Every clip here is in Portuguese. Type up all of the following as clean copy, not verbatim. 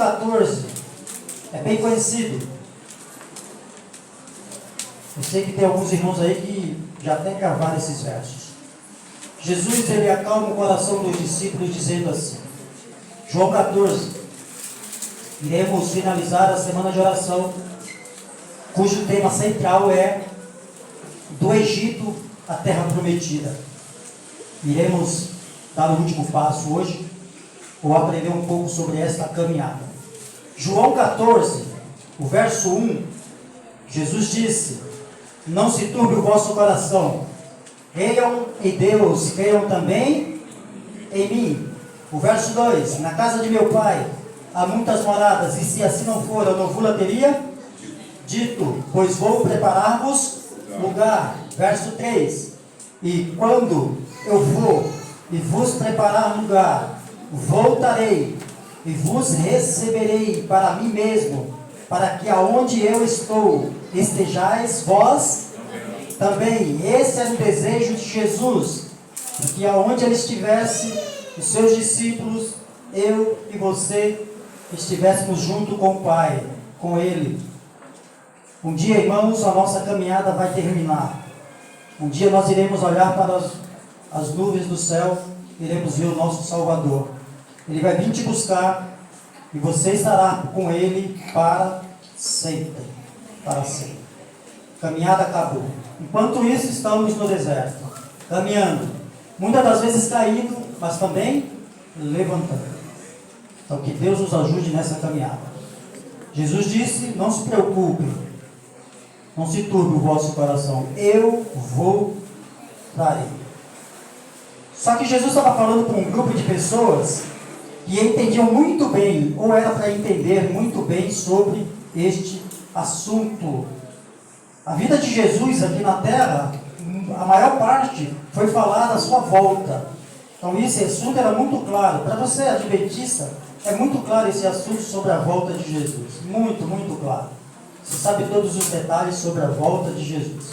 14 é bem conhecido. Eu sei que tem alguns irmãos aí que já até gravaram esses versos. Jesus, ele acalma o coração dos discípulos dizendo assim, João 14, iremos finalizar a semana de oração, cujo tema central é do Egito à Terra Prometida. Iremos dar o último passo hoje, ou aprender um pouco sobre esta caminhada. João 14, o verso 1, Jesus disse, não se turbe o vosso coração, creiam em Deus, creiam também em mim. O verso 2, na casa de meu pai há muitas moradas, e se assim não for, eu não vos teria dito, pois vou preparar-vos lugar. Verso 3, e quando eu vou e vos preparar lugar, voltarei e vos receberei para mim mesmo, para que aonde eu estou, estejais vós também. Esse era o desejo de Jesus, que aonde ele estivesse, os seus discípulos, eu e você, estivéssemos junto com o Pai, com Ele. Um dia, irmãos, a nossa caminhada vai terminar. Um dia nós iremos olhar para as nuvens do céu, iremos ver o nosso Salvador. Ele vai vir te buscar e você estará com Ele para sempre. Para sempre. Caminhada acabou. Enquanto isso, estamos no deserto, caminhando. Muitas das vezes caindo, mas também levantando. Então, que Deus nos ajude nessa caminhada. Jesus disse, não se preocupe, não se turbe o vosso coração, eu vou trarei. Só que Jesus estava falando para um grupo de pessoas que entendiam muito bem, ou era para entender muito bem sobre este assunto. A vida de Jesus aqui na terra, a maior parte foi falar da sua volta. Então esse assunto era muito claro. Para você adventista, é muito claro esse assunto sobre a volta de Jesus. Muito, muito claro. Você sabe todos os detalhes sobre a volta de Jesus.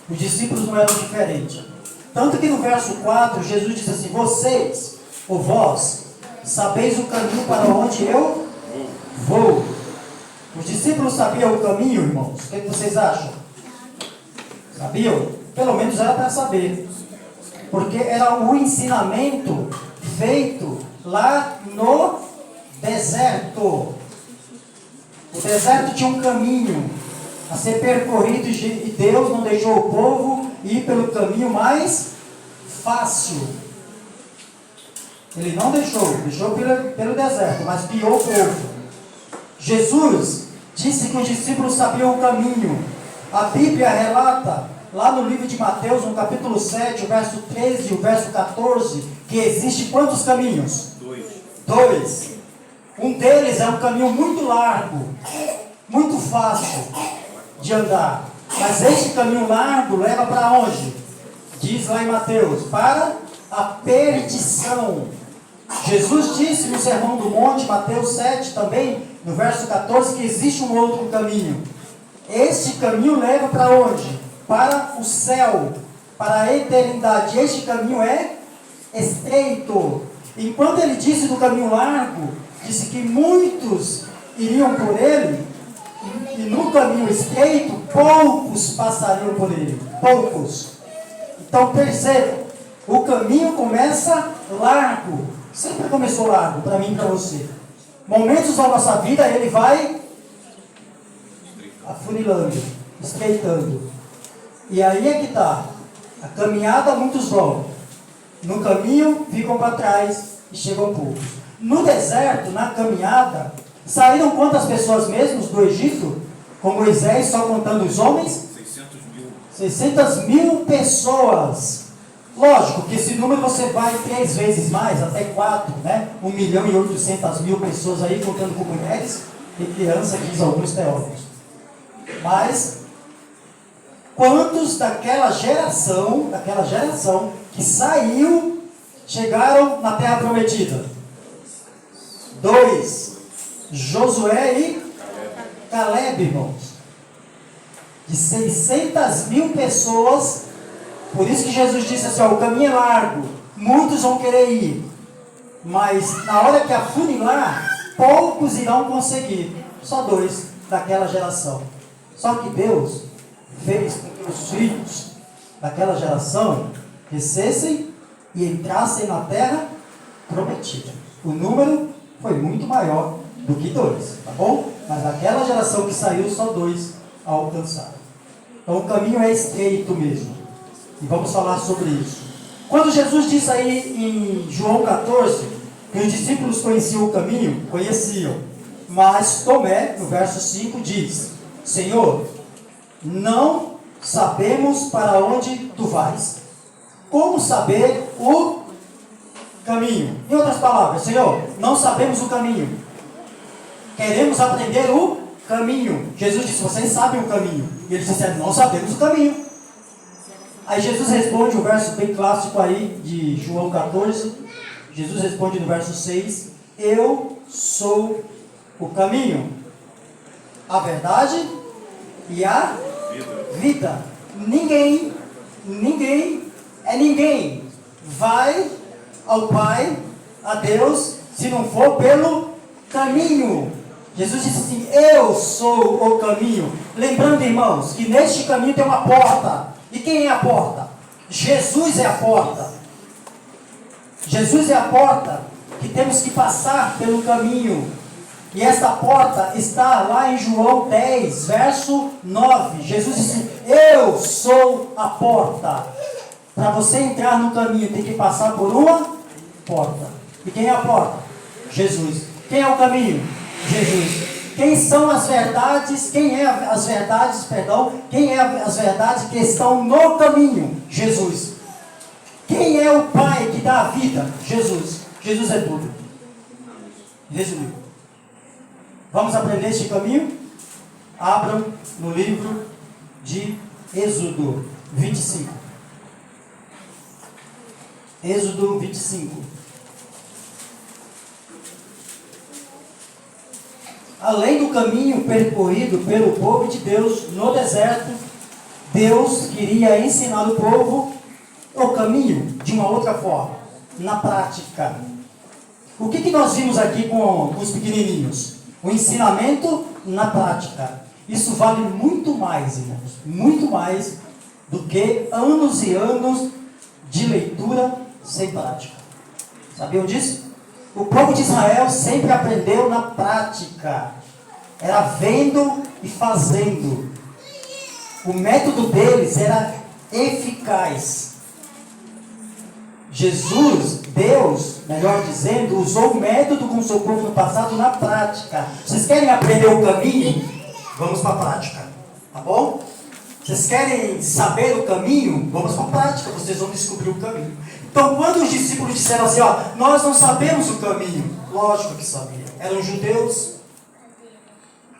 Os discípulos não eram diferentes. Tanto que no verso 4, Jesus diz assim, vocês, ou vós, sabeis o caminho para onde eu vou. Os discípulos sabiam o caminho, irmãos? O que vocês acham? Sabiam? Pelo menos era para saber. Porque era o ensinamento feito lá no deserto. O deserto tinha um caminho a ser percorrido e Deus não deixou o povo ir pelo caminho mais fácil. Ele não deixou pelo deserto, mas guiou o povo. Jesus disse que os discípulos sabiam o caminho. A Bíblia relata, lá no livro de Mateus, no capítulo 7, o verso 13 e o verso 14, que existe quantos caminhos? Dois. Um deles é um caminho muito largo, muito fácil de andar. Mas este caminho largo leva para onde? Diz lá em Mateus, para a perdição. Jesus disse no Sermão do Monte, Mateus 7 também, no verso 14, que existe um outro caminho. Este caminho leva para onde? Para o céu, para a eternidade. Este caminho é estreito. Enquanto ele disse do caminho largo, disse que muitos iriam por ele, e no caminho estreito, poucos passariam por ele. Poucos. Então perceba, o caminho começa largo. Sempre começou largo, para mim e para você. Momentos da nossa vida, ele vai afunilando, estreitando. E aí é que está. A caminhada, muitos vão. No caminho, ficam para trás e chegam poucos. No deserto, na caminhada, saíram quantas pessoas mesmo do Egito? Com Moisés, só contando os homens? 600 mil pessoas. Lógico que esse número você vai 3 vezes mais, até 4, né? 1.800.000 pessoas aí, contando com mulheres e crianças, diz alguns teólogos. Mas, quantos daquela geração que saiu, chegaram na Terra Prometida? 2, Josué e Caleb, irmãos. De 600 mil pessoas. Por isso que Jesus disse assim, ó, o caminho é largo, muitos vão querer ir, mas na hora que afunilar, poucos irão conseguir, só 2 daquela geração. Só que Deus fez com que os filhos daquela geração descessem e entrassem na terra prometida. O número foi muito maior do que 2, tá bom? Mas daquela geração que saiu, só 2 alcançaram. Então o caminho é estreito mesmo. E vamos falar sobre isso. Quando Jesus disse aí em João 14, que os discípulos conheciam o caminho, conheciam. Mas Tomé, no verso 5, diz: Senhor, não sabemos para onde tu vais. Como saber o caminho? Em outras palavras, Senhor, não sabemos o caminho. Queremos aprender o caminho. Jesus disse: vocês sabem o caminho. E eles disseram: não sabemos o caminho. Aí Jesus responde, o verso bem clássico aí de João 14. Jesus responde no verso 6: eu sou o caminho, a verdade e a vida. Ninguém vai ao Pai, a Deus, se não for pelo caminho. Jesus disse assim: eu sou o caminho. Lembrando, irmãos, que neste caminho tem uma porta. E quem é a porta? Jesus é a porta. Jesus é a porta que temos que passar pelo caminho. E esta porta está lá em João 10, verso 9. Jesus disse: eu sou a porta. Para você entrar no caminho, tem que passar por uma porta. E quem é a porta? Jesus. Quem é o caminho? Jesus. Quem são as verdades? Quem é as verdades, perdão? Quem é as verdades que estão no caminho? Jesus. Quem é o Pai que dá a vida? Jesus. Jesus é tudo. Resumiu. Vamos aprender este caminho? Abram no livro de Êxodo 25. Êxodo 25. Além do caminho percorrido pelo povo de Deus no deserto, Deus queria ensinar o povo o caminho de uma outra forma, na prática. O que nós vimos aqui com os pequenininhos? O ensinamento na prática. Isso vale muito mais, irmãos, muito mais do que anos e anos de leitura sem prática. Sabiam disso? O povo de Israel sempre aprendeu na prática. Era vendo e fazendo. O método deles era eficaz. Jesus, Deus, melhor dizendo, usou o método com o seu povo no passado na prática. Vocês querem aprender o caminho? Vamos para a prática. Tá bom? Vocês querem saber o caminho? Vamos para a prática, vocês vão descobrir o caminho. Então, quando os discípulos disseram assim, nós não sabemos o caminho. Lógico que sabiam. Eram judeus.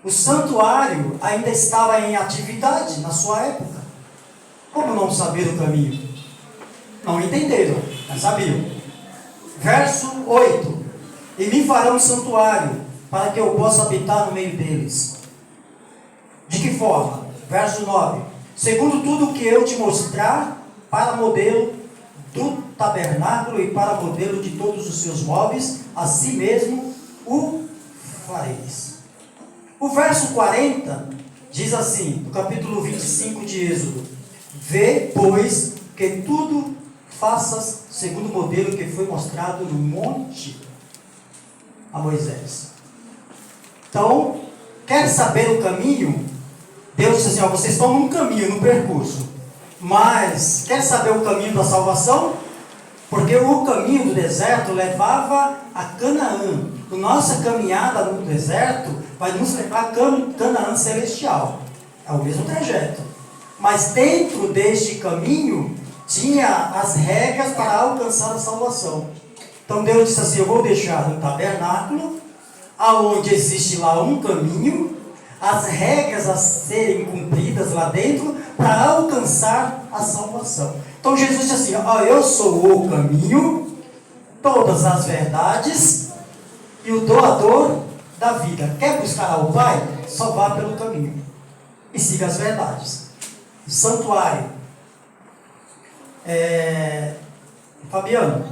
O santuário ainda estava em atividade na sua época. Como não saber o caminho? Não entenderam, mas sabiam. Verso 8. E me farão um santuário, para que eu possa habitar no meio deles. De que forma? Verso 9. Segundo tudo o que eu te mostrar, para modelo do tabernáculo e para modelo de todos os seus móveis, assim mesmo o fareis. O verso 40 diz assim, no capítulo 25 de Êxodo: vê, pois, que tudo faças segundo o modelo que foi mostrado no monte a Moisés. Então, quer saber o caminho? Deus disse assim, vocês estão num caminho, num percurso. Mas, quer saber o caminho da salvação? Porque o caminho do deserto levava a Canaã. A nossa caminhada no deserto vai nos levar a Canaã celestial. É o mesmo trajeto. Mas dentro deste caminho, tinha as regras para alcançar a salvação. Então Deus disse assim, eu vou deixar um tabernáculo, aonde existe lá um caminho, as regras a serem cumpridas lá dentro, para alcançar a salvação. Então Jesus disse assim, eu sou o caminho, todas as verdades e o doador da vida. Quer buscar ao Pai? Só vá pelo caminho e siga as verdades. O santuário. Fabiano,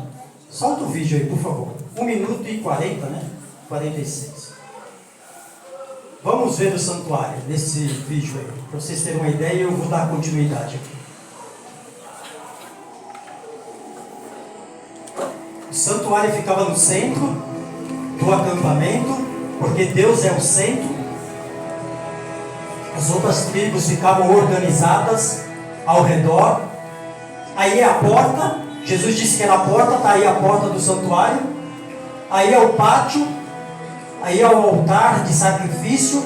solta o vídeo aí, por favor. 1 minuto e 40, né? 46. Vamos ver o santuário nesse vídeo aí. Para vocês terem uma ideia, eu vou dar continuidade aqui. O santuário ficava no centro do acampamento, porque Deus é o centro. As outras tribos ficavam organizadas ao redor. Aí é a porta. Jesus disse que era a porta, está aí a porta do santuário. Aí é o pátio. Aí é o altar de sacrifício.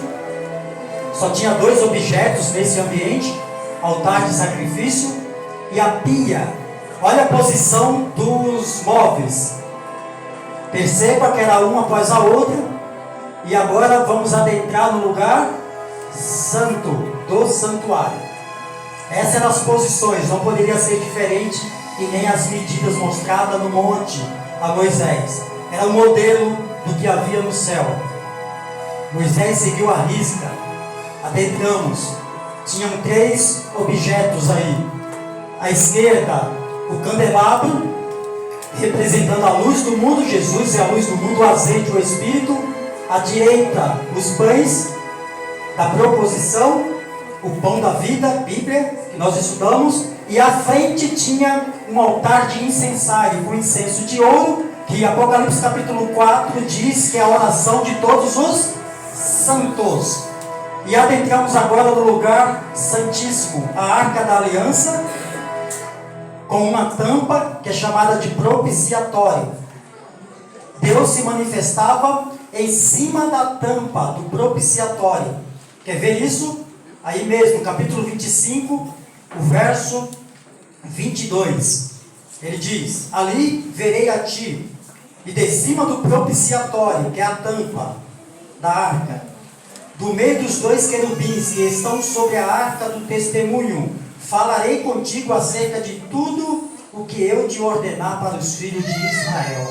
Só tinha 2 objetos nesse ambiente: altar de sacrifício e a pia. Olha a posição dos móveis. Perceba que era uma após a outra. E agora vamos adentrar no lugar santo do santuário. Essas eram as posições. Não poderia ser diferente, e nem as medidas mostradas no monte a Moisés. Era o modelo do que havia no céu. Moisés seguiu a risca. Adentramos. Tinham 3 objetos aí. À esquerda, o candelabro, representando a luz do mundo. Jesus é a luz do mundo, o azeite, o Espírito. À direita, os pães da proposição, o pão da vida, Bíblia, que nós estudamos. E à frente tinha um altar de incensário, com incenso de ouro, que Apocalipse capítulo 4 diz que é a oração de todos os santos. E adentramos agora no lugar santíssimo, a Arca da Aliança, com uma tampa que é chamada de propiciatório. Deus se manifestava em cima da tampa do propiciatório. Quer ver isso? Aí mesmo, capítulo 25, o verso 22. Ele diz: ali verei a ti, e de cima do propiciatório, que é a tampa da arca, do meio dos 2 querubins que estão sobre a arca do testemunho, falarei contigo acerca de tudo o que eu te ordenar para os filhos de Israel.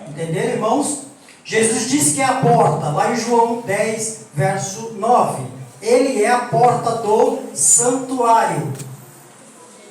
Entenderam, irmãos? Jesus disse que é a porta, lá em João 10, verso 9. Ele é a porta do santuário.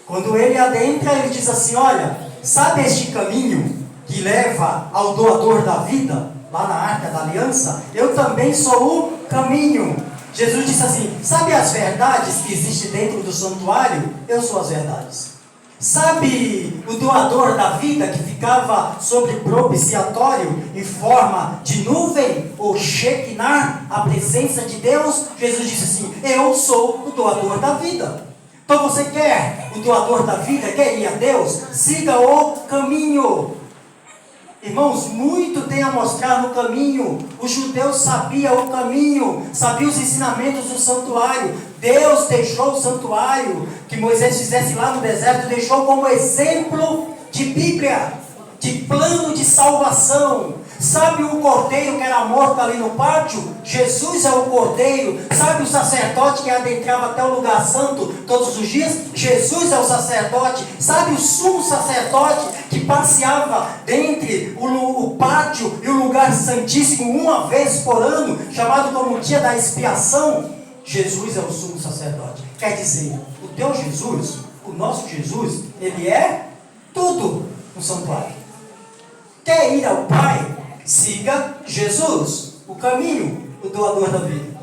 Quando ele adentra, ele diz assim: olha, sabe este caminho que leva ao doador da vida, lá na Arca da Aliança? Eu também sou o caminho. Jesus disse assim: sabe as verdades que existem dentro do santuário? Eu sou as verdades. Sabe o doador da vida que ficava sobre propiciatório em forma de nuvem, ou Shekinah, a presença de Deus? Jesus disse assim: eu sou o doador da vida. Então você quer o doador da vida? Quer ir a Deus? Siga o caminho. Irmãos, muito tem a mostrar no caminho. Os judeus sabiam o caminho, sabiam os ensinamentos do santuário. Deus deixou o santuário que Moisés fizesse lá no deserto, deixou como exemplo de Bíblia, de plano de salvação. Sabe o cordeiro que era morto ali no pátio? Jesus é o cordeiro. Sabe o sacerdote que adentrava até o lugar santo todos os dias? Jesus é o sacerdote. Sabe o sumo sacerdote que passeava dentre o pátio e o lugar santíssimo uma vez por ano, chamado como dia da expiação? Jesus é o sumo sacerdote. Quer dizer, o teu Jesus, o nosso Jesus, ele é tudo no santuário. Quer ir ao Pai? Siga Jesus, o caminho, o doador da vida.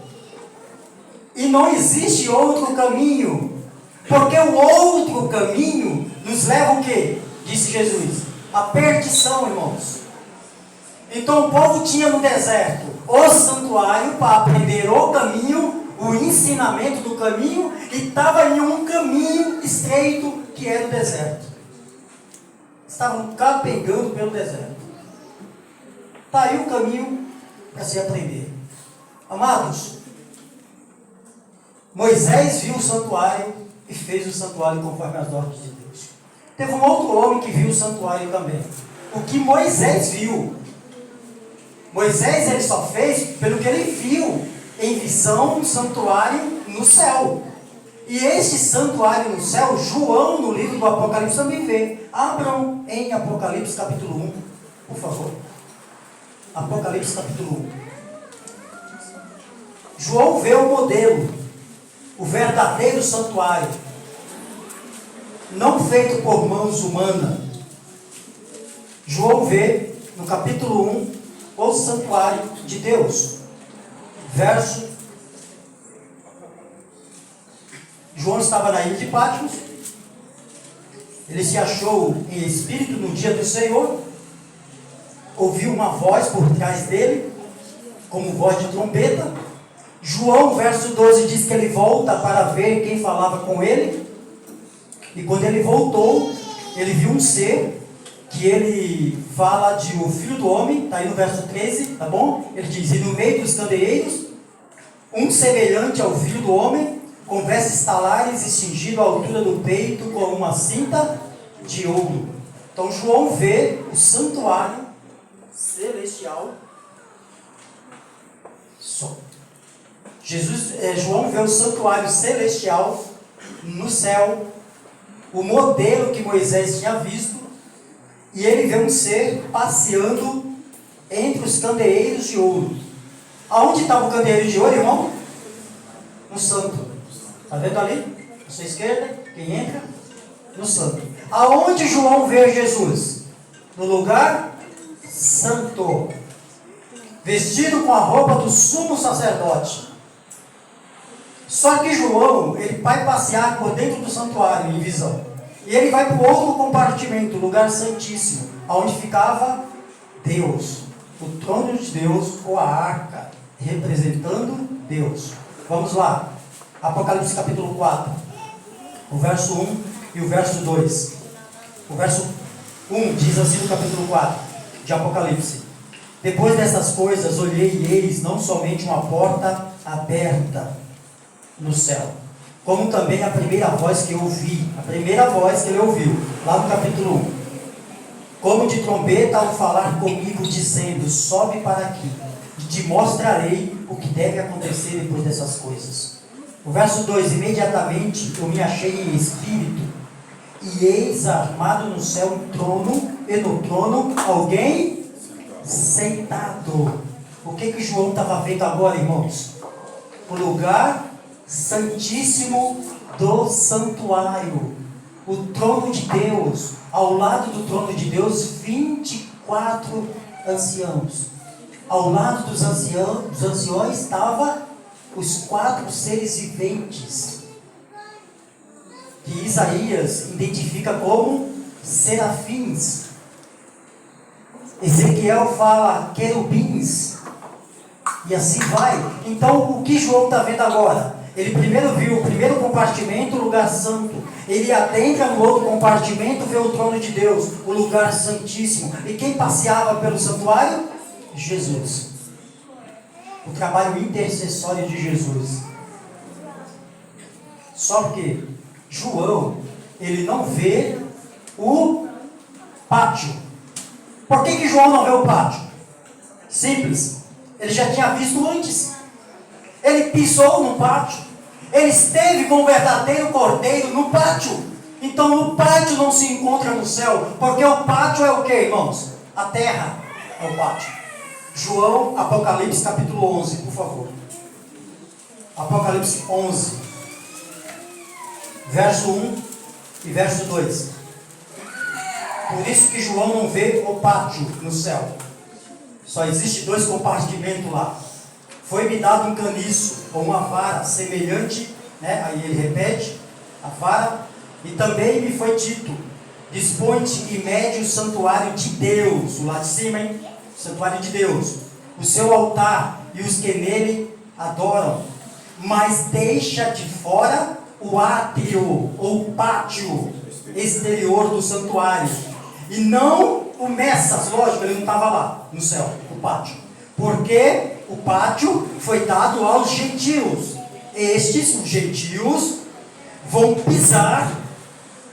E não existe outro caminho, porque o outro caminho nos leva o quê? Disse Jesus: a perdição, irmãos. Então o povo tinha no deserto o santuário para aprender o caminho, o ensinamento do caminho, e estava em um caminho estreito que era o deserto. Estavam capengando pelo deserto. Está aí o caminho para se aprender. Amados, Moisés viu o santuário e fez o santuário conforme as ordens de Deus. Teve um outro homem que viu o santuário também. O que Moisés viu, Moisés ele só fez pelo que ele viu em visão um santuário no céu. E este santuário no céu, João no livro do Apocalipse também vê. Abram em Apocalipse capítulo 1, por favor. Apocalipse capítulo 1. João vê o modelo, o verdadeiro santuário, não feito por mãos humanas. João vê, no capítulo 1, o santuário de Deus. João estava na ilha de Patmos. Ele se achou em espírito no dia do Senhor. Ouviu uma voz por trás dele, como voz de trombeta. João, verso 12, diz que ele volta para ver quem falava com ele. E quando ele voltou, ele viu um ser, que ele fala de o Filho do Homem, está aí no verso 13, tá bom? Ele diz, e no meio dos candeeiros, um semelhante ao Filho do Homem, com vestes talares e cingido à altura do peito com uma cinta de ouro. Então João vê o santuário celestial. João vê o santuário celestial no céu, o modelo que Moisés tinha visto, e ele vê um ser passeando entre os candeeiros de ouro. Aonde estava o candeeiro de ouro, irmão? No santo. Está vendo ali? À sua esquerda, quem entra? No santo. Aonde João vê Jesus? No lugar santo. Vestido com a roupa do sumo sacerdote. Só que João, ele vai passear por dentro do santuário em visão. E ele vai para o outro compartimento, o lugar santíssimo, onde ficava Deus. O trono de Deus ou a arca, representando Deus. Vamos lá. Apocalipse capítulo 4. O verso 1 e o verso 2. O verso 1 diz assim no capítulo 4 de Apocalipse. Depois dessas coisas, olhei e eis não somente uma porta aberta no céu, como também a primeira voz que eu ouvi, a primeira voz que ele ouviu, lá no capítulo 1, como de trombeta ao falar comigo, dizendo, sobe para aqui, e te mostrarei o que deve acontecer depois dessas coisas. O verso 2, imediatamente eu me achei em espírito, e eis armado no céu um trono, e no trono alguém sentado. O que João estava vendo agora, irmãos? O lugar santíssimo do santuário, o trono de Deus. Ao lado do trono de Deus, 24 anciãos. Ao lado dos anciões estavam os 4 seres viventes, que Isaías identifica como serafins. Ezequiel fala querubins, e assim vai. Então o que João está vendo agora? Ele primeiro viu o primeiro compartimento, o lugar santo. Ele adentra no outro compartimento, vê o trono de Deus, o lugar santíssimo. E quem passeava pelo santuário? Jesus. O trabalho intercessório de Jesus. Só que João, ele não vê o pátio. Por que João não vê o pátio? Simples. Ele já tinha visto antes. Ele pisou no pátio. Ele esteve com o verdadeiro cordeiro no pátio. Então o pátio não se encontra no céu. Porque o pátio é o que, irmãos? A terra é o pátio. João, Apocalipse capítulo 11, por favor. Apocalipse 11. Verso 1 e verso 2. Por isso que João não vê o pátio no céu. Só existe 2 compartimentos lá. Foi-me dado um caniço, ou uma vara semelhante, né? Aí ele repete, a vara. E também me foi dito, dispõe-te e mede o santuário de Deus. O lá de cima, hein? O santuário de Deus. O seu altar e os que nele adoram. Mas deixa de fora o átrio, ou pátio exterior do santuário. E não o Messas, lógico, ele não estava lá no céu, o pátio. Porque o pátio foi dado aos gentios. Estes, os gentios, vão pisar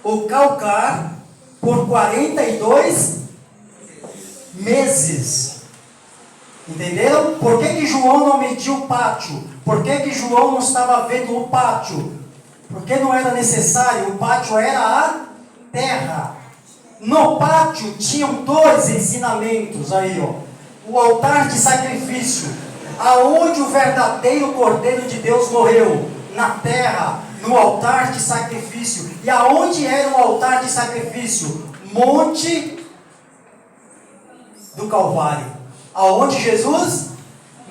ou calcar por 42 meses. Entenderam? Por que João não mediu o pátio? Por que João não estava vendo o pátio? Porque não era necessário, o pátio era a terra. No pátio tinham 2 ensinamentos aí, ó. O altar de sacrifício, aonde o verdadeiro Cordeiro de Deus morreu, na terra, no altar de sacrifício. E aonde era o altar de sacrifício? Monte do Calvário. Aonde Jesus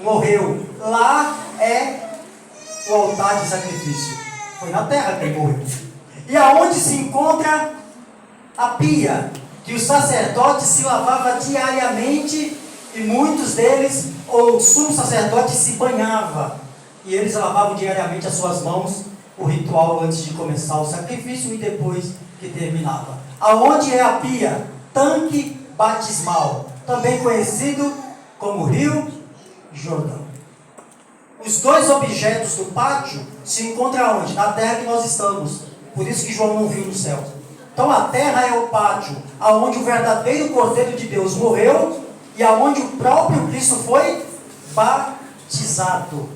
morreu. Lá é o altar de sacrifício. Foi na terra que ele morreu. E aonde se encontra a pia, que o sacerdote se lavava diariamente, e muitos deles, ou o sumo sacerdote, se banhava, e eles lavavam diariamente as suas mãos, o ritual antes de começar o sacrifício e depois que terminava. Aonde é a pia? Tanque batismal, também conhecido como Rio Jordão. Os dois objetos do pátio se encontram onde? Na terra que nós estamos. Por isso que João não viu no céu. Então a terra é o pátio, aonde o verdadeiro Cordeiro de Deus morreu e aonde o próprio Cristo foi batizado.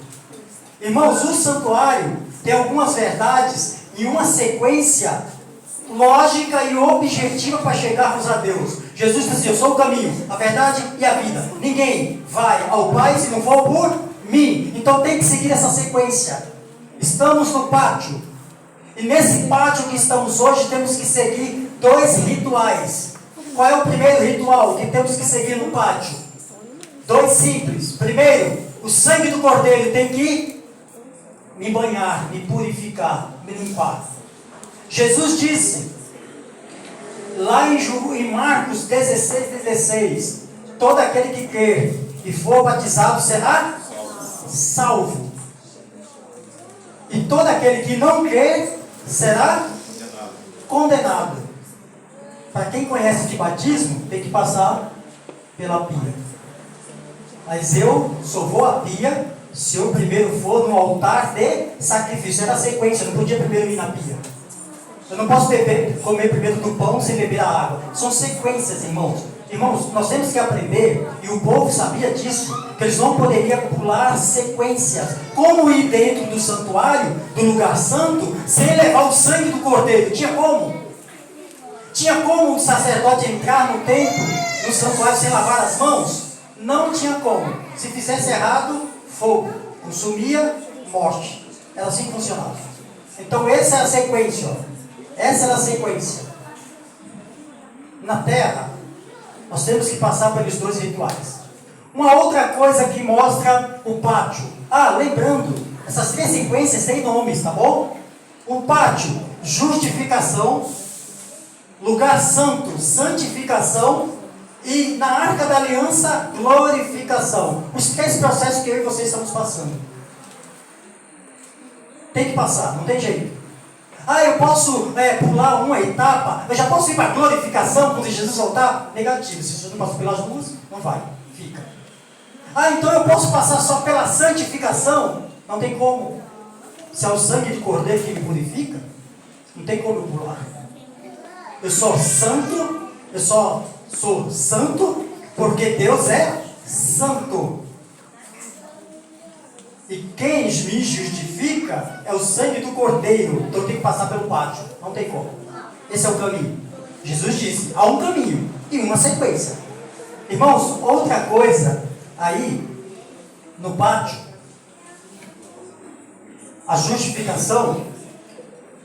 Irmãos, o santuário tem algumas verdades em uma sequência lógica e objetiva para chegarmos a Deus. Jesus disse assim: eu sou o caminho, a verdade e a vida. Ninguém vai ao Pai se não for por mim. Então tem que seguir essa sequência. Estamos no pátio. E nesse pátio que estamos hoje, temos que seguir dois rituais. Qual é o primeiro ritual que temos que seguir no pátio? Dois simples. Primeiro, o sangue do Cordeiro tem que me banhar, me purificar, me limpar. Jesus disse, lá em Marcos 16, todo aquele que crer e for batizado será salvo. E todo aquele que não crer será condenado. Para quem conhece de batismo, tem que passar pela pia. Mas eu só vou à pia se eu primeiro for no altar de sacrifício. Era a sequência, eu não podia primeiro ir na pia. Eu não posso comer primeiro do pão sem beber a água. São sequências, irmãos. Irmãos, nós temos que aprender, e o povo sabia disso, que eles não poderiam pular sequências. Como ir dentro do santuário, do lugar santo, sem levar o sangue do Cordeiro? Tinha como? Tinha como o sacerdote entrar no templo, no santuário, sem lavar as mãos? Não tinha como. Se fizesse errado, fogo. Consumia, morte. Era assim que funcionava. Então essa é a sequência. Essa era a sequência. Na terra, nós temos que passar pelos dois rituais. Uma outra coisa que mostra o pátio. Lembrando, essas três sequências têm nomes, tá bom? O pátio, justificação. Lugar santo, santificação. E na Arca da Aliança, glorificação. Os três processos que eu e vocês estamos passando. Tem que passar, não tem jeito. Eu posso pular uma etapa, eu já posso ir para a glorificação quando Jesus voltar? Negativo, se você não passou pelas duas, não vai, fica. Então eu posso passar só pela santificação? Não tem como. Se é o sangue do Cordeiro que me purifica, não tem como eu pular. Eu sou santo porque Deus é santo. E quem me justifica é o sangue do Cordeiro. Então eu tenho que passar pelo pátio. Não tem como. Esse é o caminho. Jesus disse, há um caminho e uma sequência. Irmãos, outra coisa aí no pátio, a justificação,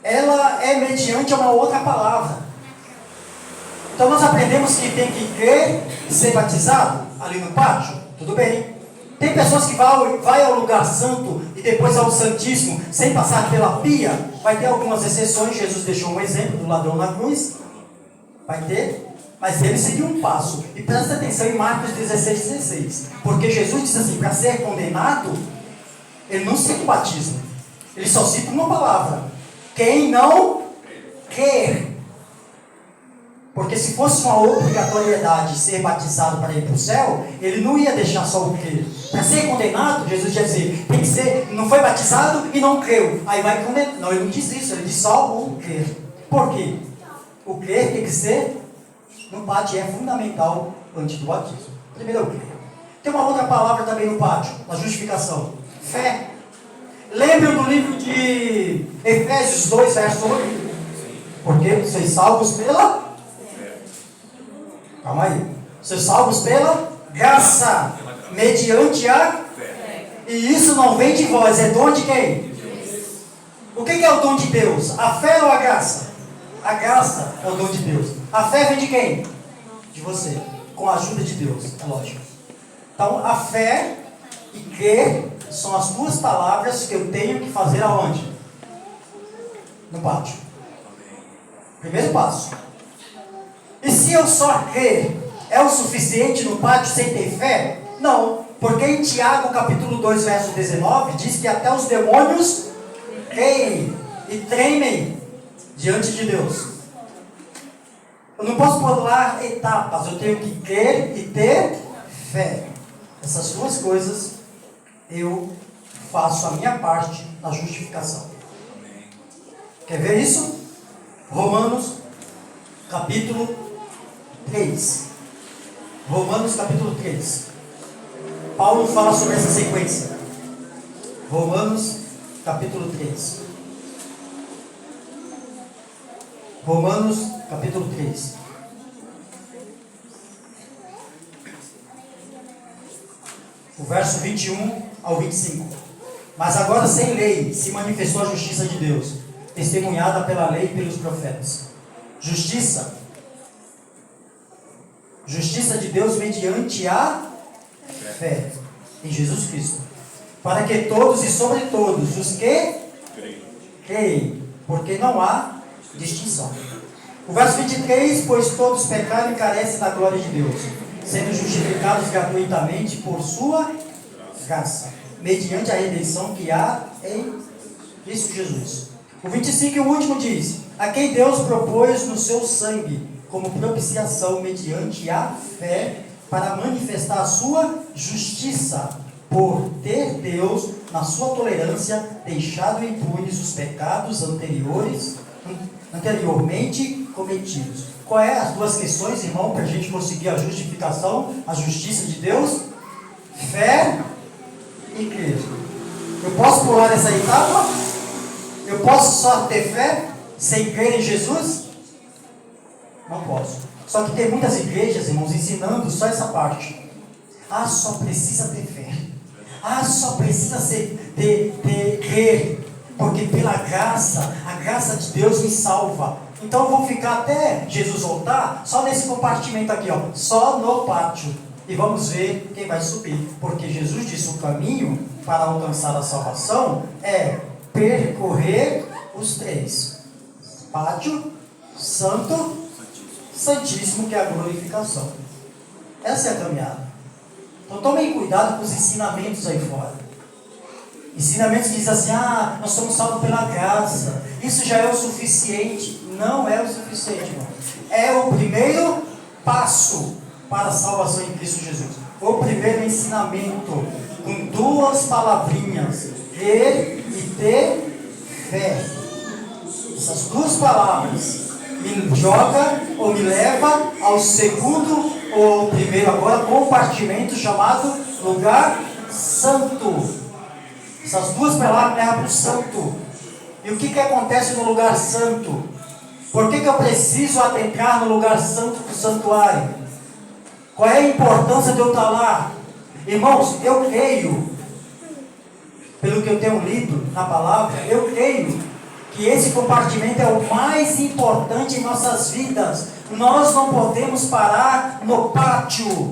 ela é mediante uma outra palavra. Então nós aprendemos que tem que crer e ser batizado ali no pátio. Tudo bem. Tem pessoas que vai ao lugar santo e depois ao santíssimo sem passar pela pia. Vai ter algumas exceções. Jesus deixou um exemplo do ladrão na cruz. Vai ter. Mas ele seguiu um passo. E presta atenção em Marcos 16. Porque Jesus disse assim, para ser condenado, ele não cita o batismo. Ele só cita uma palavra. Quem não quer. Porque se fosse uma obrigatoriedade ser batizado para ir para o céu, ele não ia deixar só o crer. Para ser condenado, Jesus ia dizer, tem que ser, não foi batizado e não creu. Aí vai condenar. Não, ele não diz isso, ele diz só o crer. Por quê? O crer tem que ser, no pátio é fundamental antes do batismo. Primeiro é o crer. Tem uma outra palavra também no pátio, na justificação. Fé. Lembram do livro de Efésios 2, verso 8? Porque sois salvos pela... Calma aí. Sois salvos pela graça, mediante a fé. E isso não vem de vós, é dom de quem? O que é o dom de Deus? A fé ou a graça? A graça é o dom de Deus. A fé vem de quem? De você. Com a ajuda de Deus, é lógico. Então, a fé e crer são as duas palavras que eu tenho que fazer aonde? No pátio. Primeiro passo. E se eu só crer, é o suficiente no pátio sem ter fé? Não, porque em Tiago capítulo 2, verso 19, diz que até os demônios creem e tremem diante de Deus. Eu não posso pular etapas, eu tenho que crer e ter fé. Essas duas coisas, eu faço a minha parte na justificação. Quer ver isso? Romanos capítulo 3. Romanos capítulo 3. Paulo fala sobre essa sequência. Romanos capítulo 3. Romanos capítulo 3. O verso 21 ao 25. Mas agora sem lei se manifestou a justiça de Deus, testemunhada pela lei e pelos profetas. Justiça de Deus mediante a fé em Jesus Cristo, para que todos e sobre todos os que creem, porque não há distinção. O verso 23, pois todos pecaram e carecem da glória de Deus, sendo justificados gratuitamente por sua graça, mediante a redenção que há em Cristo Jesus. O 25 e o último diz: a quem Deus propôs no seu sangue como propiciação mediante a fé, para manifestar a sua justiça, por ter Deus, na sua tolerância, deixado impunes os pecados anteriormente cometidos. Qual é as duas questões, irmão, para a gente conseguir a justificação, a justiça de Deus? Fé e crer. Eu posso pular essa etapa? Eu posso só ter fé sem crer em Jesus? Não posso. Só que tem muitas igrejas, irmãos, ensinando só essa parte. Ah, só precisa ter fé. Ah, só precisa crer. Porque pela graça, a graça de Deus me salva. Então eu vou ficar até Jesus voltar, só nesse compartimento aqui, ó, só no pátio. E vamos ver quem vai subir. Porque Jesus disse: o caminho para alcançar a salvação é percorrer os três: pátio, santo, santíssimo, que é a glorificação. Essa é a caminhada. Então tomem cuidado com os ensinamentos aí fora. Ensinamentos que dizem assim: ah, nós somos salvos pela graça, isso já é o suficiente. Não é o suficiente, irmão. É o primeiro passo para a salvação em Cristo Jesus. O primeiro ensinamento, com duas palavrinhas: crer e ter fé. Essas duas palavras me joga ou me leva ao segundo ou primeiro agora compartimento chamado lugar santo. Essas duas palavras me levam para o santo. E o que acontece no lugar santo? Por que eu preciso adentrar no lugar santo do santuário? Qual é a importância de eu estar lá? Irmãos, eu creio, pelo que eu tenho lido na palavra, eu creio que esse compartimento é o mais importante em nossas vidas. Nós não podemos parar no pátio.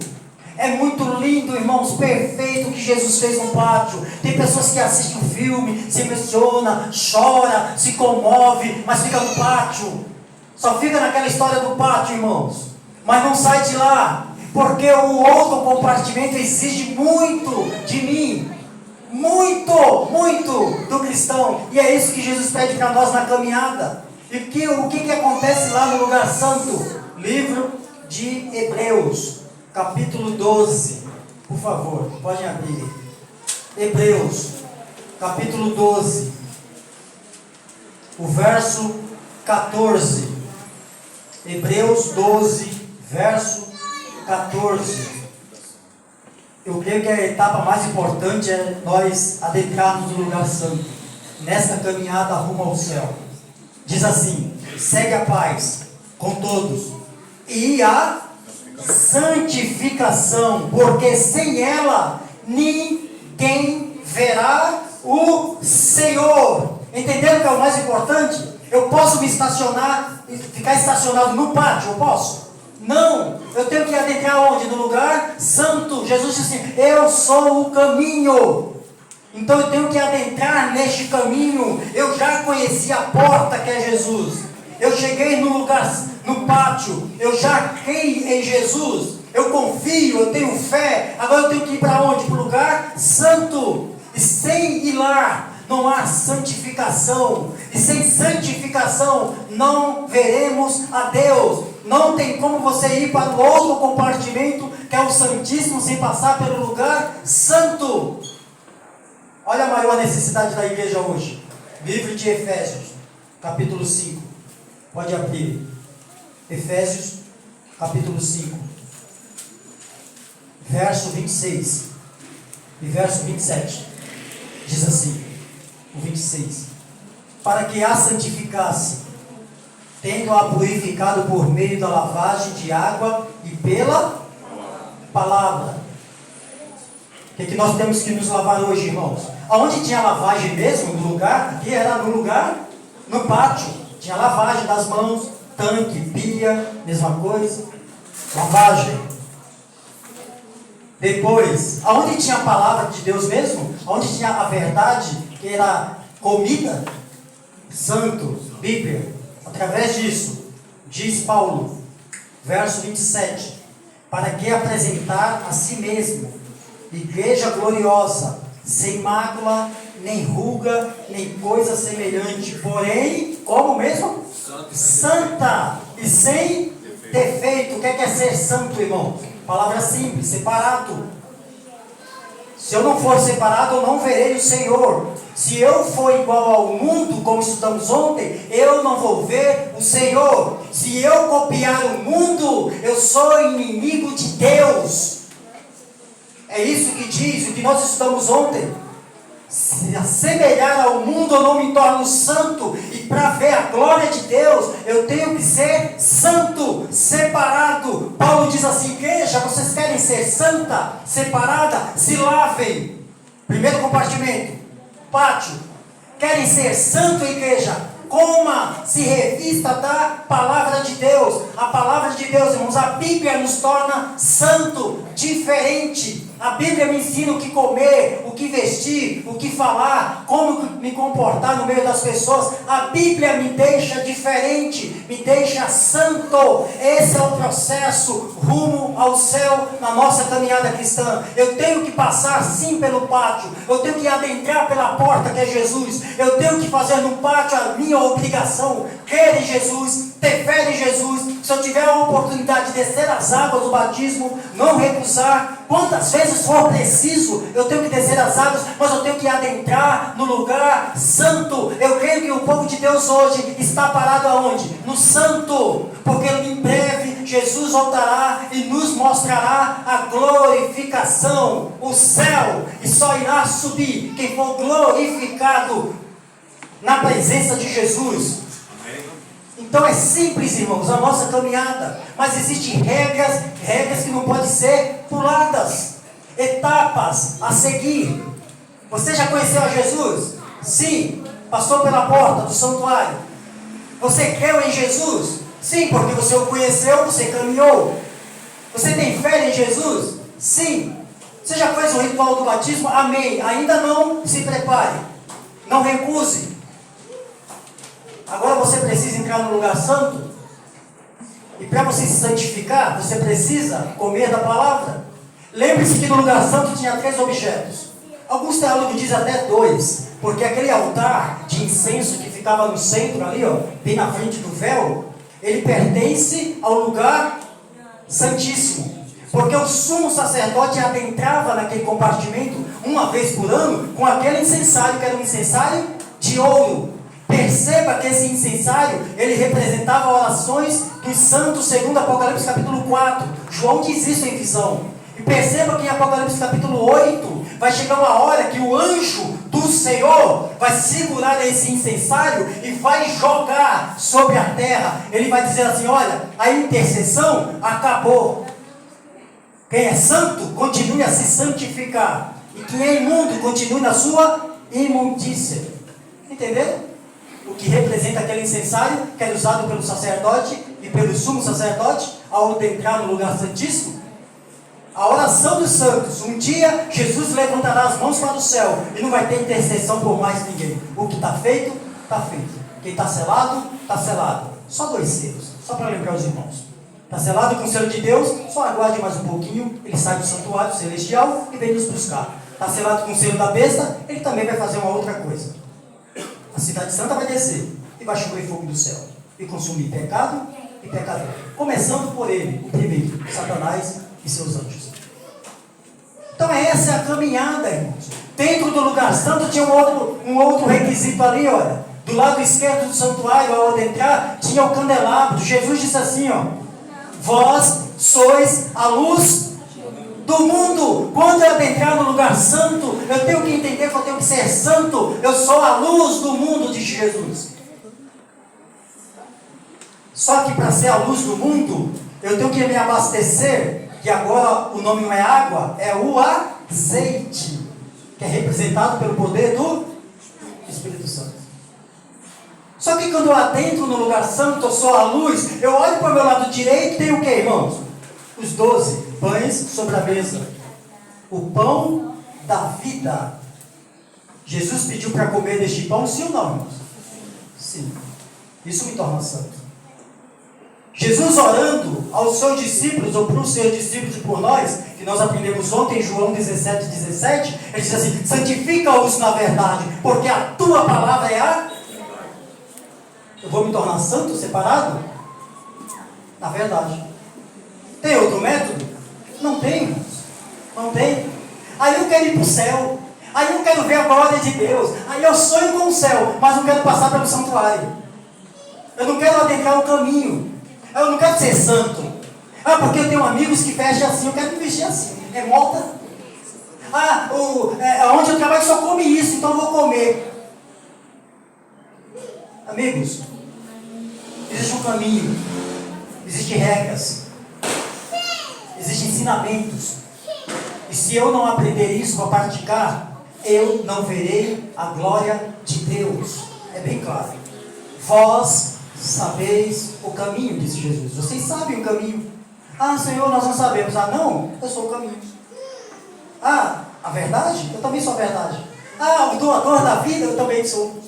É muito lindo, irmãos, perfeito o que Jesus fez no pátio. Tem pessoas que assistem o filme, se emociona, chora, se comove, mas fica no pátio. Só fica naquela história do pátio, irmãos. Mas não sai de lá, porque o outro compartimento exige muito de mim. Muito do cristão. E é isso que Jesus pede para nós na caminhada. E o que acontece lá no lugar santo? Livro de Hebreus, capítulo 12. Por favor, podem abrir. Hebreus, capítulo 12. O verso 14. Hebreus 12, verso 14. Eu creio que a etapa mais importante é nós adentrarmos no lugar santo, nesta caminhada rumo ao céu. Diz assim: segue a paz com todos e a santificação, porque sem ela ninguém verá o Senhor. Entenderam que é o mais importante? Eu posso me estacionar, ficar estacionado no pátio, eu posso? Não, eu tenho que adentrar onde? No lugar santo. Jesus disse assim, eu sou o caminho. Então eu tenho que adentrar neste caminho. Eu já conheci a porta que é Jesus. Eu cheguei no lugar, no pátio. Eu já creio em Jesus. Eu confio, eu tenho fé. Agora eu tenho que ir para onde? Para o lugar santo. E sem ir lá, não há santificação. E sem santificação, não veremos a Deus. Não tem como você ir para o outro compartimento, que é o Santíssimo, sem passar pelo lugar santo. Olha a maior necessidade da igreja hoje. Livro de Efésios, capítulo 5. Pode abrir. Efésios, capítulo 5. Verso 26 e verso 27. Diz assim, o 26. Para que a santificasse, tendo-a purificado por meio da lavagem de água e pela palavra. O que nós temos que nos lavar hoje, irmãos? Aonde tinha lavagem mesmo, no lugar? Aqui era no lugar, no pátio. Tinha lavagem das mãos, tanque, pia, mesma coisa. Lavagem. Depois, aonde tinha a palavra de Deus mesmo? Aonde tinha a verdade, que era comida? Santo, Bíblia. Através disso, diz Paulo, verso 27, para que apresentar a si mesmo, igreja gloriosa, sem mácula, nem ruga, nem coisa semelhante, porém, como mesmo? Santa e sem defeito. O que é ser santo, irmão? Palavra simples, separado. Se eu não for separado, eu não verei o Senhor. Se eu for igual ao mundo, como estudamos ontem, eu não vou ver o Senhor. Se eu copiar o mundo, eu sou inimigo de Deus. É isso que diz, o que nós estudamos ontem. Se assemelhar ao mundo, eu não me torno santo. E para ver a glória de Deus, eu tenho que ser santo, separado. Paulo diz assim, igreja, vocês querem ser santa, separada? Se lavem. Primeiro compartimento, pátio. Querem ser santo, igreja? Coma, se revista da palavra de Deus. A palavra de Deus, irmãos, a Bíblia nos torna santo, diferente. A Bíblia me ensina o que comer, o que vestir, o que falar, como me comportar no meio das pessoas. A Bíblia me deixa diferente, me deixa santo. Esse é o processo rumo ao céu na nossa caminhada cristã. Eu tenho que passar sim pelo pátio, eu tenho que adentrar pela porta que é Jesus, eu tenho que fazer no pátio a minha obrigação, crer em Jesus, ter fé em Jesus. Se eu tiver a oportunidade de descer as águas do batismo, não recusar. Quantas vezes for preciso, eu tenho que descer as águas, mas eu tenho que adentrar no lugar santo. Eu creio que o povo de Deus hoje está parado aonde? No santo, porque em breve Jesus voltará e nos mostrará a glorificação, o céu, e só irá subir quem for glorificado na presença de Jesus. Então é simples, irmãos, a nossa caminhada, mas existem regras que não podem ser puladas, etapas a seguir. Você já conheceu a Jesus? Sim. Passou pela porta do santuário. Você creu em Jesus? Sim, porque você o conheceu, você caminhou. Você tem fé em Jesus? Sim. Você já fez o ritual do batismo? Amém. Ainda não? Se prepare. Não recuse. Agora você precisa entrar no lugar santo. E para você se santificar, você precisa comer da palavra. Lembre-se que no lugar santo tinha 3 objetos. Alguns teólogos dizem até 2. Porque aquele altar de incenso que ficava no centro ali, ó, bem na frente do véu, ele pertence ao lugar santíssimo. Porque o sumo sacerdote adentrava naquele compartimento uma vez por ano com aquele incensário, que era um incensário de ouro. Perceba que esse incensário, ele representava orações dos santos, segundo Apocalipse capítulo 4. João diz isso em visão. E perceba que em Apocalipse capítulo 8, vai chegar uma hora que o anjo do Senhor vai segurar esse incensário e vai jogar sobre a terra. Ele vai dizer assim, olha, a intercessão acabou. Quem é santo, continue a se santificar. E quem é imundo, continue na sua imundícia. Entenderam? O que representa aquele incensário que era usado pelo sacerdote e pelo sumo sacerdote, ao entrar no lugar santíssimo? A oração dos santos. Um dia, Jesus levantará as mãos para o céu e não vai ter intercessão por mais ninguém. O que está feito, está feito. Quem está selado, está selado. Só 2 selos, só para lembrar os irmãos. Está selado com o selo de Deus, só aguarde mais um pouquinho, ele sai do santuário celestial e vem nos buscar. Está selado com o selo da besta, ele também vai fazer uma outra coisa. A cidade santa vai descer e vai chover fogo do céu e consumir pecado e pecador. Começando por ele, o primeiro, Satanás e seus anjos. Então essa é a caminhada, irmãos. Dentro do lugar santo tinha um outro requisito ali, olha. Do lado esquerdo do santuário, ao adentrar, tinha o candelabro. Jesus disse assim, ó: vós sois a luz do mundo. Quando eu adentrar no lugar santo, eu tenho que entender que eu tenho que ser santo. Eu sou a luz do mundo, diz Jesus. Só que para ser a luz do mundo, eu tenho que me abastecer, que agora o nome não é água, é o azeite, que é representado pelo poder do Espírito Santo. Só que quando eu adentro no lugar santo, eu sou a luz, eu olho para o meu lado direito, tem o que, irmãos? Os 12 pães sobre a mesa. O pão da vida. Jesus pediu para comer deste pão, sim ou não, irmãos? Sim. Isso me torna santo. Jesus orando aos seus discípulos, ou para os seus discípulos e por nós, que nós aprendemos ontem em João 17, ele diz assim: santifica-os na verdade, porque a tua palavra é a... Eu vou me tornar santo, separado? Na verdade. Tem outro método? Não tem, irmãos. Não tem. Aí eu quero ir para o céu. Aí eu quero ver a glória de Deus. Aí eu sonho com o céu, mas não quero passar pelo santuário. Eu não quero adentrar o caminho. Eu não quero ser santo. Porque eu tenho amigos que vestem assim. Eu quero me vestir assim. É moda. Onde eu trabalho só come isso, então eu vou comer. Amigos, existe um caminho. Existem regras. Existem ensinamentos. E se eu não aprender isso para praticar, eu não verei a glória de Deus. É bem claro. Vós sabeis o caminho, disse Jesus. Vocês sabem o caminho. Senhor, nós não sabemos. Não, eu sou o caminho. A verdade? Eu também sou a verdade. O doador da vida? Eu também sou.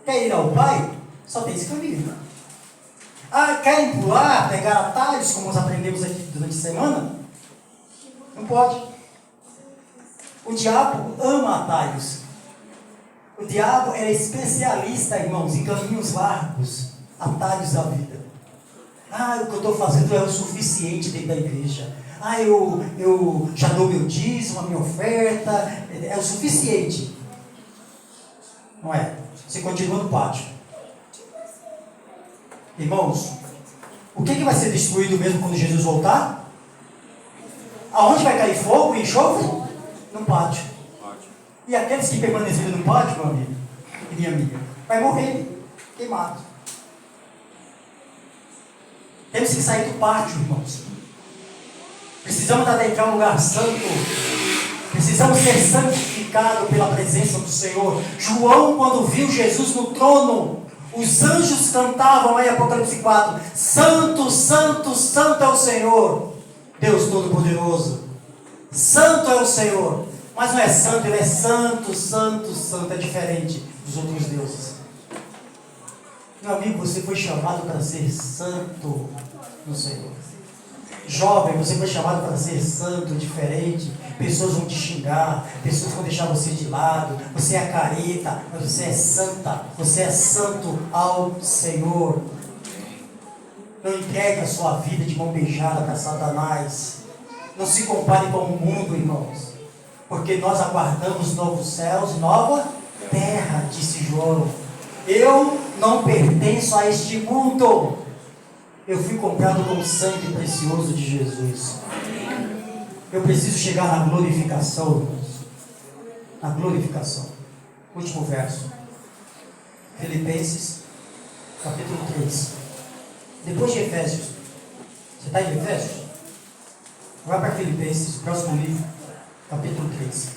Quer ir ao Pai? Só tem esse caminho. Querem pular, pegar atalhos, como nós aprendemos aqui durante a semana? Não pode. O diabo ama atalhos. O diabo é especialista, irmãos, em caminhos largos, atalhos da vida. O que eu estou fazendo é o suficiente dentro da igreja. Eu já dou meu dízimo, a minha oferta, é o suficiente. Não é? Você continua no pátio. Irmãos, o que vai ser destruído mesmo quando Jesus voltar? Aonde vai cair fogo e enxofre? No pátio. E aqueles que permaneceram no pátio, meu amigo e minha amiga, vai morrer queimado. Temos que sair do pátio, irmãos. Precisamos adentrar um lugar santo. Precisamos ser santificados pela presença do Senhor. João, quando viu Jesus no trono, os anjos cantavam lá em Apocalipse 4: Santo, Santo, Santo é o Senhor, Deus Todo-Poderoso. Santo é o Senhor. Mas não é santo, ele é santo, santo, santo. É diferente dos outros deuses. Meu amigo, você foi chamado para ser santo no Senhor. Jovem, você foi chamado para ser santo, diferente. Pessoas vão te xingar, pessoas vão deixar você de lado. Você é careta, mas você é santa. Você é santo ao Senhor. Não entregue a sua vida de mão beijada para Satanás. Não se compare com o mundo, irmãos. Porque nós aguardamos novos céus e nova terra, disse João. Eu não pertenço a este mundo. Eu fui comprado com o sangue precioso de Jesus. Eu preciso chegar na glorificação, irmãos. Na glorificação. Último verso. Filipenses, capítulo 3. Depois de Efésios. Você está em Efésios? Vai para Filipenses, próximo livro, capítulo 3.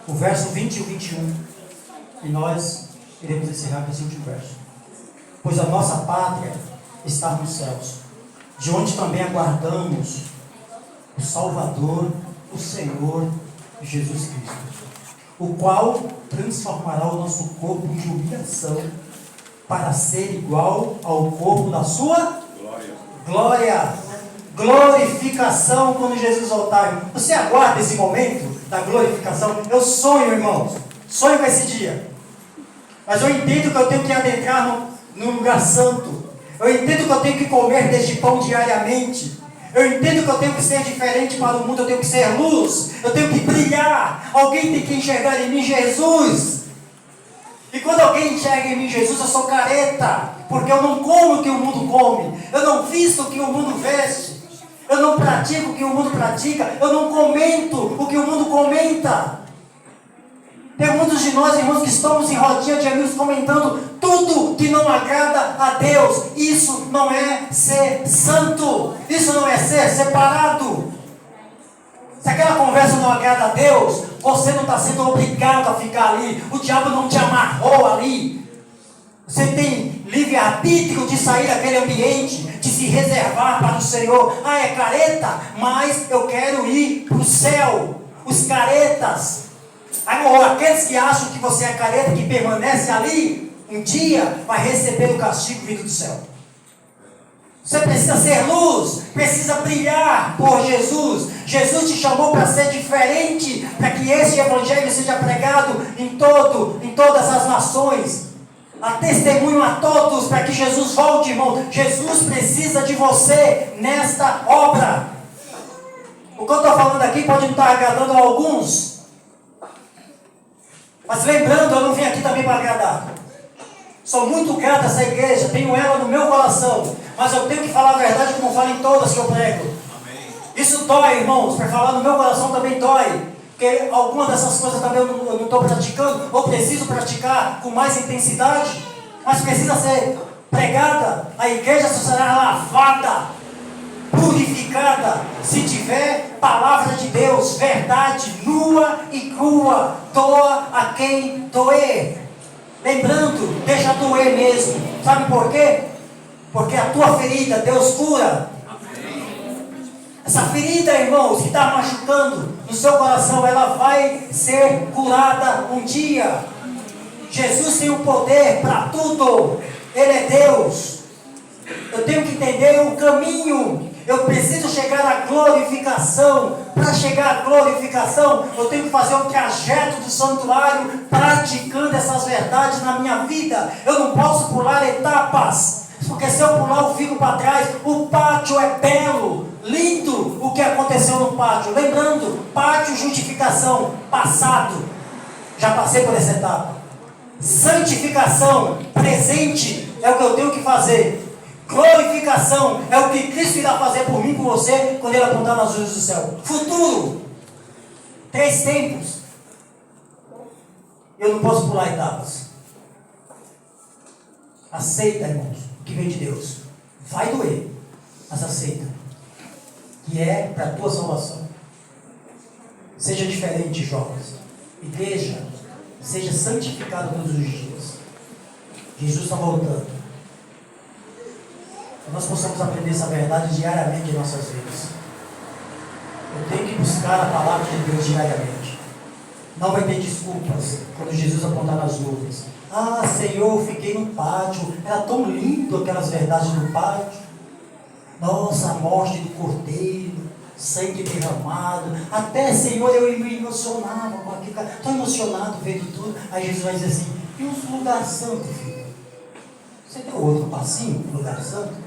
O verso 20 e o 21. E nós iremos encerrar com esse último verso. Pois a nossa pátria estar nos céus, de onde também aguardamos o Salvador, o Senhor Jesus Cristo, o qual transformará o nosso corpo de humilhação para ser igual ao corpo da sua glória. Glorificação quando Jesus voltar. Você aguarda esse momento da glorificação? Eu sonho, irmãos, sonho com esse dia. Mas eu entendo que eu tenho que adentrar no lugar santo. Eu entendo que eu tenho que comer deste pão diariamente. Eu entendo que eu tenho que ser diferente para o mundo. Eu tenho que ser luz. Eu tenho que brilhar. Alguém tem que enxergar em mim Jesus. E quando alguém enxerga em mim Jesus, eu sou careta. Porque eu não como o que o mundo come. Eu não visto o que o mundo veste. Eu não pratico o que o mundo pratica. Eu não comento o que o mundo comenta. Tem muitos de nós, irmãos, que estamos em rodinha de amigos comentando tudo que não agrada a Deus. Isso não é ser santo. Isso não é ser separado. Se aquela conversa não agrada a Deus, você não está sendo obrigado a ficar ali. O diabo não te amarrou ali. Você tem livre-arbítrio de sair daquele ambiente, de se reservar para o Senhor. Ah, é careta? Mas eu quero ir para o céu. Os caretas. Agora, aqueles que acham que você é careta, que permanece ali, um dia vai receber o castigo vindo do céu. Você precisa ser luz, precisa brilhar por Jesus. Jesus te chamou para ser diferente, para que esse evangelho seja pregado em todas as nações. A testemunho a todos, para que Jesus volte, irmão. Jesus precisa de você nesta obra. O que eu estou falando aqui pode não estar agradando a alguns. Mas lembrando, eu não vim aqui também para agradar. Sou muito grato a essa igreja, tenho ela no meu coração. Mas eu tenho que falar a verdade como falo em todas que eu prego. Amém. Isso dói, irmãos, para falar no meu coração também dói. Porque algumas dessas coisas também eu não estou praticando, ou preciso praticar com mais intensidade. Mas precisa ser pregada, a igreja será lavada, purificada, se tiver palavra de Deus, verdade, nua e crua, doa a quem doer. Lembrando, deixa doer mesmo. Sabe por quê? Porque a tua ferida, Deus cura. Essa ferida, irmãos, que está machucando no seu coração, ela vai ser curada um dia. Jesus tem o poder para tudo. Ele é Deus. Eu tenho que entender o caminho. Eu preciso chegar à glorificação. Para chegar à glorificação, eu tenho que fazer o trajeto do santuário, praticando essas verdades na minha vida. Eu não posso pular etapas, porque se eu pular eu fico para trás. O pátio é belo, lindo o que aconteceu no pátio. Lembrando, pátio, justificação, passado. Já passei por essa etapa. Santificação, presente, é o que eu tenho que fazer. Glorificação é o que Cristo irá fazer por mim e por você quando Ele apontar nas luzes do céu. Futuro, 3 tempos. Eu não posso pular etapas. Aceita, irmãos, o que vem de Deus. Vai doer, mas aceita. Que é para a tua salvação. Seja diferente, jovens. Igreja, seja santificado todos os dias. Jesus está voltando. Que nós possamos aprender essa verdade diariamente em nossas vidas. Eu tenho que buscar a palavra de Deus diariamente. Não vai ter desculpas quando Jesus apontar nas nuvens. Ah, Senhor, eu fiquei no pátio. Era tão lindo aquelas verdades do pátio. Nossa, a morte do cordeiro, sangue derramado. Até, Senhor, eu me emocionava com aquilo. Estou emocionado vendo tudo. Aí Jesus vai dizer assim: e os lugares santos, filho? Você deu outro passinho no lugar santo?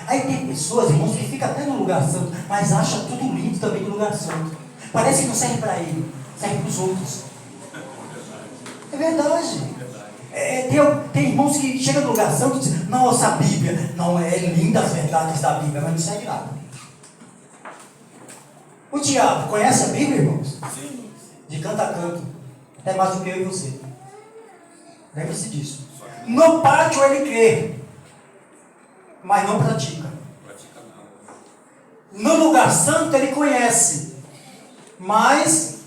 Aí tem pessoas, irmãos, que ficam até no lugar santo, mas acham tudo lindo também no lugar santo. Parece que não serve para ele, serve para os outros. É verdade. Tem irmãos que chegam no lugar santo e dizem: nossa, a Bíblia, não é linda as verdades da Bíblia, mas não serve nada. O diabo conhece a Bíblia, irmãos? Sim. De canto a canto, até mais do que eu e você. Lembre-se disso. No pátio ele crê, mas não pratica. No lugar santo ele conhece, mas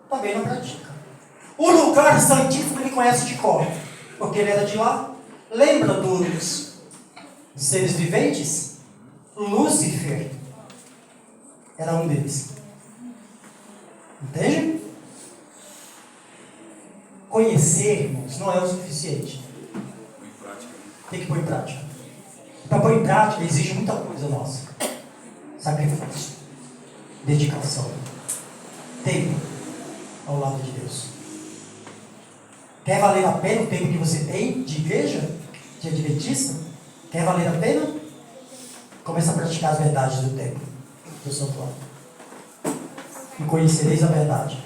também não pratica. O lugar santíssimo ele conhece de cor, porque ele era de lá. Lembra dos seres viventes, Lúcifer era um deles. Entende? Conhecer, irmãos, não é o suficiente. Tem que pôr em prática. Para pôr em prática exige muita coisa nossa. Sacrifício, dedicação, tempo ao lado de Deus. Quer valer a pena o tempo que você tem de igreja, de adventista? Quer valer a pena? Começa a praticar as verdades do tempo, do santuário. E conhecereis a verdade.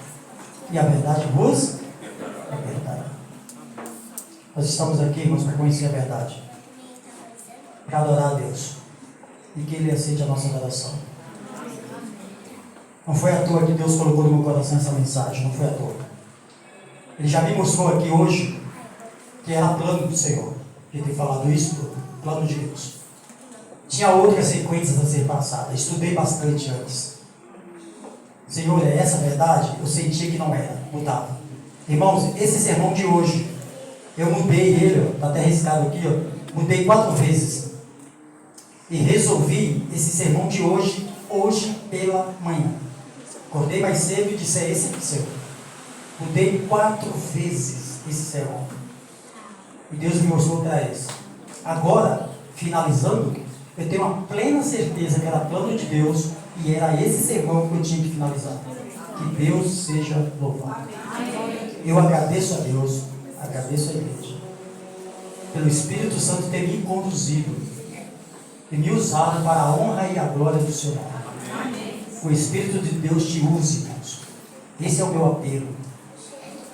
E a verdade vos libertará. Nós estamos aqui, irmãos, para conhecer a verdade. Para adorar a Deus. E que Ele aceite a nossa adoração. Não foi à toa que Deus colocou no meu coração essa mensagem. Não foi à toa. Ele já me mostrou aqui hoje que era plano do Senhor. Ele tem falado isso, plano de Deus. Tinha outras sequências a ser passadas. Estudei bastante antes. Senhor, é essa a verdade? Eu sentia que não era. Mudava. Irmãos, esse sermão de hoje, eu mudei ele, está até riscado aqui, ó, mudei 4 vezes. E resolvi esse sermão de hoje pela manhã. Acordei mais cedo e disse, esse aqui, Senhor. Mudei 4 vezes esse sermão. E Deus me mostrou que era esse. Agora, finalizando, eu tenho uma plena certeza que era plano de Deus e era esse sermão que eu tinha que finalizar. Que Deus seja louvado. Eu agradeço a Deus, agradeço a igreja, pelo Espírito Santo ter me conduzido e me usado para a honra e a glória do Seu nome. O Espírito de Deus te use, irmãos. Esse é o meu apelo.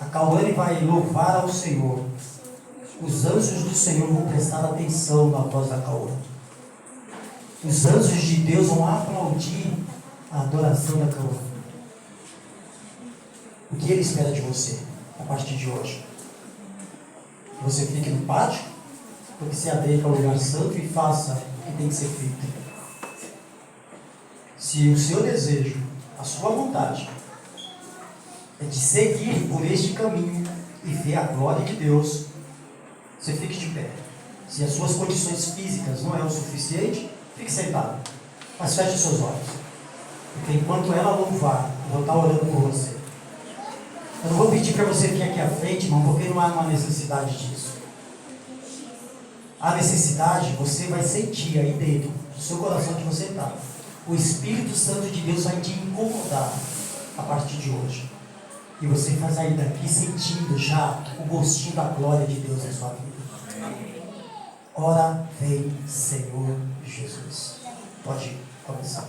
A Cauane vai louvar ao Senhor. Os anjos do Senhor vão prestar atenção na voz da Cauane. Os anjos de Deus vão aplaudir a adoração da Cauane. O que Ele espera de você a partir de hoje? Que você fique no pátio, ou que se adeque ao lugar santo e faça o que tem que ser feito? Se o seu desejo, a sua vontade, é de seguir por este caminho e ver a glória de Deus, você fique de pé. Se as suas condições físicas não é o suficiente, fique sentado. Mas feche os seus olhos. Porque enquanto ela louvar, eu vou estar orando por você. Eu não vou pedir para você vir aqui à frente, irmão, porque não há uma necessidade disso. A necessidade você vai sentir aí dentro do seu coração que você está. O Espírito Santo de Deus vai te incomodar a partir de hoje. E você vai sair daqui sentindo já o gostinho da glória de Deus na sua vida. Ora, vem, Senhor Jesus. Pode começar,